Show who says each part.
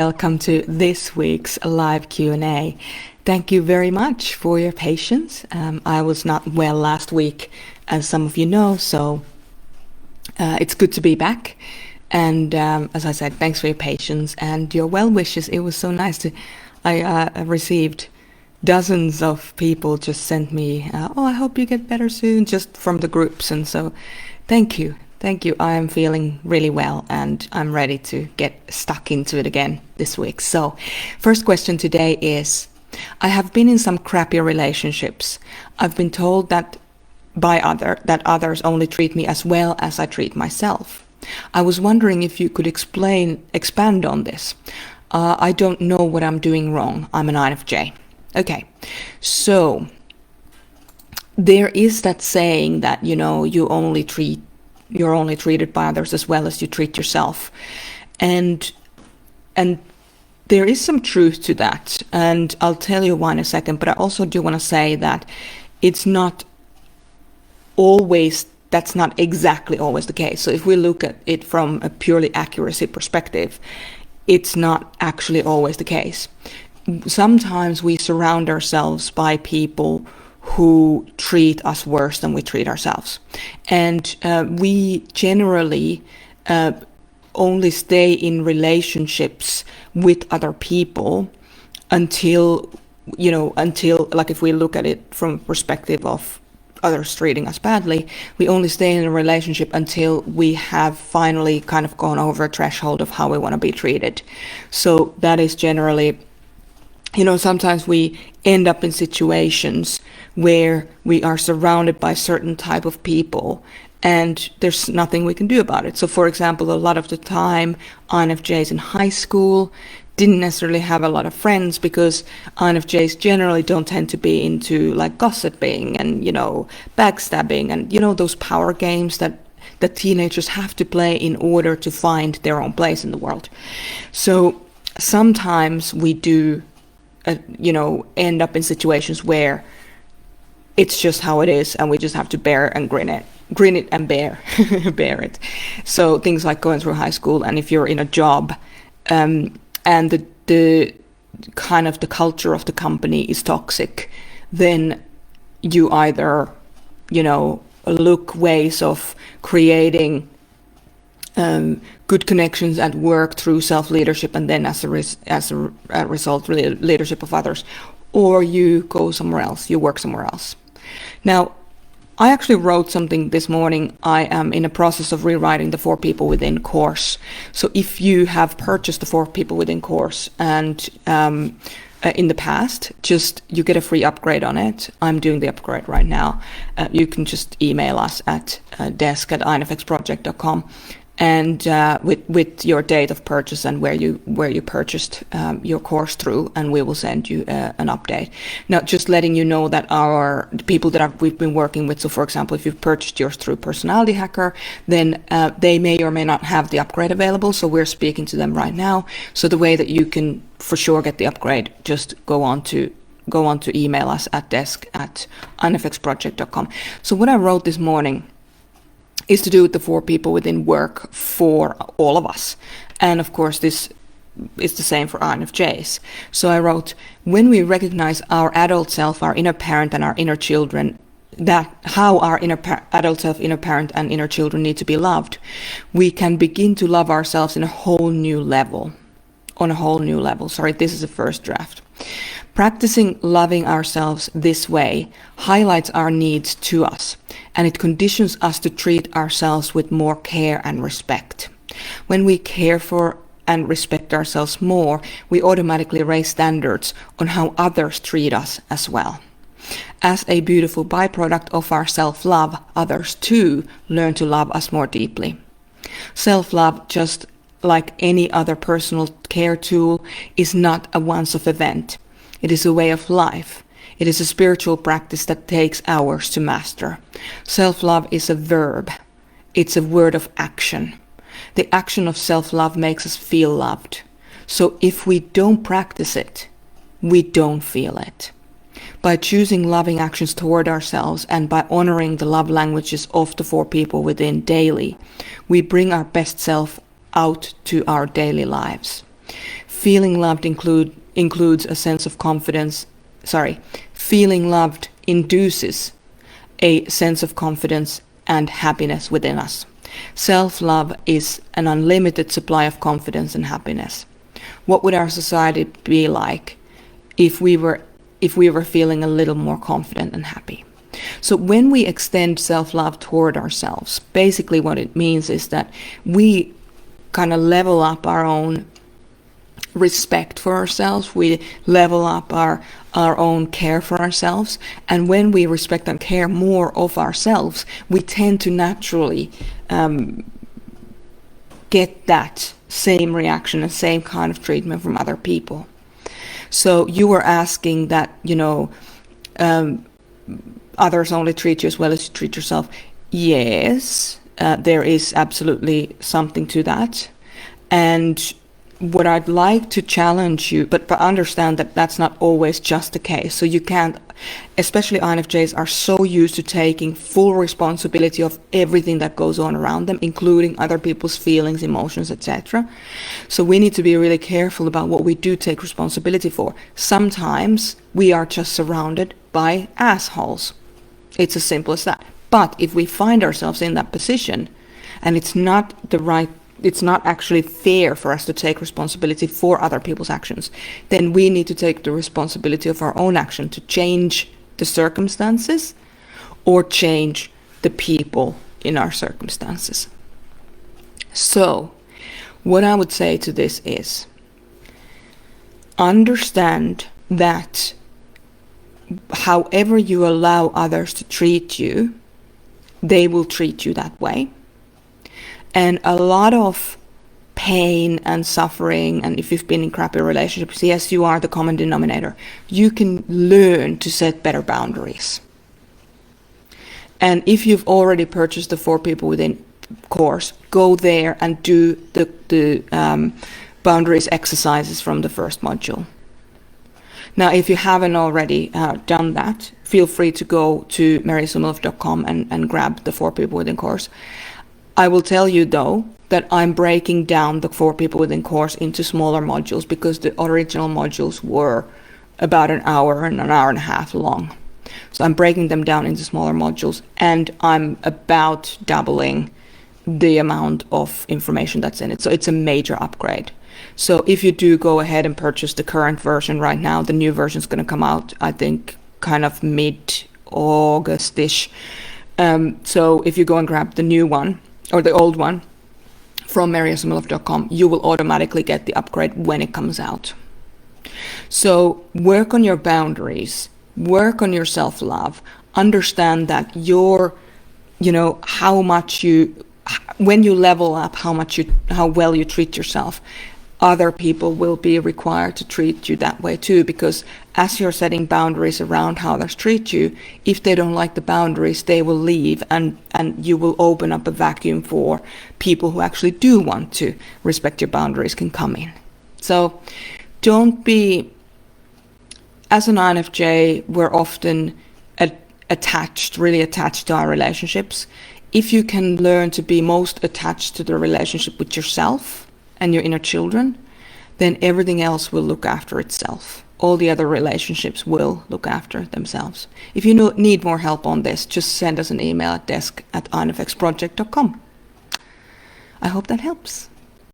Speaker 1: welcome to this week's live Q&A. Thank you very much for your patience. I was not well last week, as some of you know, so it's good to be back. And as I said, thanks for your patience and your well wishes. It was so nice I received dozens of people just sent me, I hope you get better soon, just from the groups. And so thank you. I am feeling really well and I'm ready to get stuck into it again this week. So first question today is, I have been in some crappy relationships. I've been told that that others only treat me as well as I treat myself. I was wondering if you could expand on this. I don't know what I'm doing wrong. I'm an INFJ. Okay, so there is that saying that, you're only treated by others as well as you treat yourself. And there is some truth to that. And I'll tell you why in a second, but I also do want to say that that's not exactly always the case. So if we look at it from a purely accuracy perspective, it's not actually always the case. Sometimes we surround ourselves by people who treat us worse than we treat ourselves. And we generally only stay in relationships with other people until like if we look at it from a perspective of others treating us badly, we only stay in a relationship until we have finally kind of gone over a threshold of how we want to be treated. So that is generally, sometimes we end up in situations where we are surrounded by certain type of people and there's nothing we can do about it. So for example, a lot of the time INFJs in high school didn't necessarily have a lot of friends because INFJs generally don't tend to be into like gossiping and, backstabbing and, those power games that teenagers have to play in order to find their own place in the world. So sometimes we do, end up in situations where it's just how it is and we just have to bear and grin it and bear it. So things like going through high school, and if you're in a job, and the kind of the culture of the company is toxic, then you either, look ways of creating good connections at work through self-leadership and then as a result, leadership of others, or you go somewhere else, you work somewhere else. Now, I actually wrote something this morning. I am in a process of rewriting the 4 People Within course. So if you have purchased the 4 People Within course and in the past, you get a free upgrade on it. I'm doing the upgrade right now. You can just email us at desk@infxproject.com and with your date of purchase and where you purchased your course through, and we will send you an update. Now, just letting you know that the people that we've been working with, so for example, if you've purchased yours through Personality Hacker, then they may or may not have the upgrade available, so we're speaking to them right now. So the way that you can for sure get the upgrade, just go on to email us at desk@infxproject.com. So what I wrote this morning is to do with the 4 People Within work for all of us. And of course, this is the same for INFJs. So I wrote, when we recognize our adult self, our inner parent and our inner children, how our adult self, inner parent and inner children need to be loved, we can begin to love ourselves on a whole new level. Sorry, this is a first draft. Practicing loving ourselves this way highlights our needs to us, and it conditions us to treat ourselves with more care and respect. When we care for and respect ourselves more, we automatically raise standards on how others treat us as well. As a beautiful byproduct of our self-love, others too learn to love us more deeply. Self-love, just like any other personal care tool, is not a once-off event. It is a way of life. It is a spiritual practice that takes hours to master. Self-love is a verb. It's a word of action. The action of self-love makes us feel loved. So if we don't practice it, we don't feel it. By choosing loving actions toward ourselves and by honoring the love languages of the 4 People Within daily, we bring our best self out to our daily lives. feeling loved includes a sense of confidence. Feeling loved induces a sense of confidence and happiness within us. Self-love is an unlimited supply of confidence and happiness. What would our society be like if we were feeling a little more confident and happy? So when we extend self-love toward ourselves, basically what it means is that we kind of level up our own respect for ourselves, we level up our own care for ourselves, and when we respect and care more of ourselves, we tend to naturally get that same reaction and same kind of treatment from other people. So you were asking that, others only treat you as well as you treat yourself. Yes, there is absolutely something to that. And what I'd like to challenge you, but understand that that's not always just the case. So you can't, especially INFJs are so used to taking full responsibility of everything that goes on around them, including other people's feelings, emotions, etc. So we need to be really careful about what we do take responsibility for. Sometimes we are just surrounded by assholes. It's as simple as that. But if we find ourselves in that position and it's not actually fair for us to take responsibility for other people's actions, then we need to take the responsibility of our own action to change the circumstances or change the people in our circumstances. So what I would say to this is, understand that however you allow others to treat you, they will treat you that way. And a lot of pain and suffering, and if you've been in crappy relationships, yes, you are the common denominator. You can learn to set better boundaries. And if you've already purchased the 4 People Within course, go there and do the boundaries exercises from the first module. Now, if you haven't already done that, feel free to go to marysamilov.com and grab the 4 People Within course. I will tell you, though, that I'm breaking down the 4 People Within course into smaller modules because the original modules were about an hour and an hour and a half long. So I'm breaking them down into smaller modules, and I'm about doubling the amount of information that's in it. So it's a major upgrade. So if you do go ahead and purchase the current version right now, the new version is going to come out, I think, kind of mid-August-ish. So if you go and grab the new one, or the old one, from marysamilov.com, you will automatically get the upgrade when it comes out. So work on your boundaries, work on your self-love, understand that when you level up how well you treat yourself, other people will be required to treat you that way too, because as you're setting boundaries around how others treat you, if they don't like the boundaries, they will leave, and you will open up a vacuum for people who actually do want to respect your boundaries can come in. So don't be, as an INFJ, we're often really attached to our relationships. If you can learn to be most attached to the relationship with yourself and your inner children, then everything else will look after itself. All the other relationships will look after themselves. If you need more help on this, just send us an email at desk@infxproject.com. I hope that helps.